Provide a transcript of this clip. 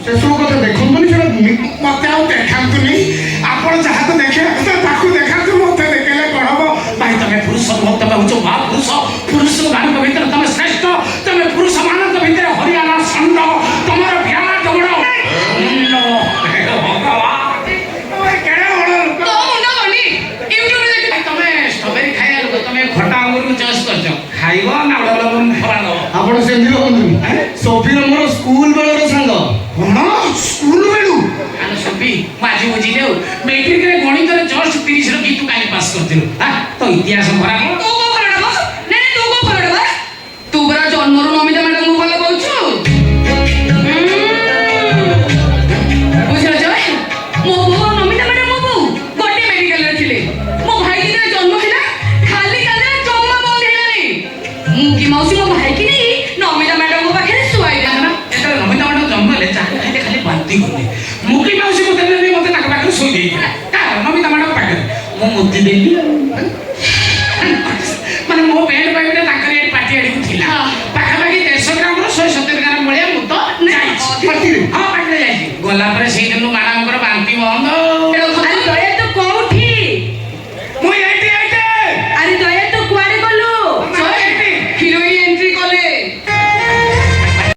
ସେସବୁ କଥା ଦେଖନ୍ତୁନି, ସେଟା ମତେ ଆଉ ଦେଖାନ୍ତୁନି। ଆପଣ ଯାହା ତ ଦେଖିବା କଥା ତାକୁ ଦେଖାନ୍ତୁ, ମତେ ଦେଖେଇଲେ କଣ ହବ? ଭାଇ ତମେ ପୁରୁଷ ନୁହଁ, ତମେ ହଉଛ ମହାପୁରୁଷ। ପୁରୁଷ ମାନଙ୍କ ଭିତରେ ତମେ ଶ୍ରେଷ୍ଠ। ତମେ ପୁରୁଷ ମାନଙ୍କ ଭିତରେ ହରିୟାଣା ଷଣ୍ଢ। ତମର ଭ୍ୟାମା ତମର ଷ୍ଟ୍ରବେରୀ ଖାଇବା ଲୋକ, ତମେ ଖଟା ଅଙ୍ଗୁରକୁ ଚଏସ୍ କରିଛ, ଖାଇବ ନା ଫରା ଦବ? ଆପଣ ସେମିତି ଭାବନ୍ତୁନି। ସୋଫିର ମୋର ସ୍କୁଲ ବେଳର ସାଙ୍ଗ। କଣ ସ୍କୁଲ ବେଳୁ? ଆଲୋ ସୋଫି, ମୁଁ ଆଜି ବୁଝିଲି ଆଉ ମେଟ୍ରିକରେ ଗଣିତରେ ଜଷ୍ଟ 30 ରଖି ତୁ କାହିଁ ପାସ୍ କରିଥିଲୁ? ତ ଇତିହାସ ଖରାପ। ତୁ କଣ ଖରାପ? ନାଇଁ ତୁ କଣ ଖରାପ? ତୁ ପରା ଜନ୍ମରୁ ନମିତା ମ୍ୟାଡାମକୁ ଭଲ ପାଉଛୁ। ବୁଝିଲ ଜୟ, ମୋ ବୋଉ ଆଉ ନମିତା ମ୍ୟାଡାମ ମୋ ବୋଉ ଗୋଟେ ମେଡିକାଲରେ ଥିଲେ। ମୋ ଭାଇ ଯେତେବେଳେ ଜନ୍ମ ହେଲା ଖାଲି କାନ୍ଦିଲା, ଜମା ବନ୍ଦ ହେଲାନି। ମୁଁ କି ମାଉସୀ ମୋ ଭାଇକି ନେଇ ନମିତା ମ୍ୟାଡାମଙ୍କ ପାଖରେ ଶୁଆଇ ଦେଲା। ଯେତେବେଳେ ନମିତା ମ୍ୟାଡାମ ଜନ୍ମ ହେଲେ ଚାହା ଖାଇଲେ ଖାଲି ବାନ୍ତି କଲେ। ମୁକି ମାଉସୀ ମତେ ନେଇ ମତେ ତାଙ୍କ ପାଖରେ ଶୋଇ ଦେଇଥିଲା। ନମିତା ମ୍ୟାଡାମ ପାଖରେ ମୁଁ ମୁଦି ଦେଲି ମାନେ ମୋ ବେଡ୍ ପାଇପଟା ତାଙ୍କର ଏଠି ପାଟି ଆଡକୁ ଥିଲା। ପାଖାପାଖି 150 ଗ୍ରାମରୁ 170 ଗ୍ରାମ ଭଳିଆ ମୁଁ ତ ଯାଇଛି। ପାଟିରେ? ହଁ ପାଟିରେ ଯାଇଛି। ଗଲା ପରେ ସେଇଦିନ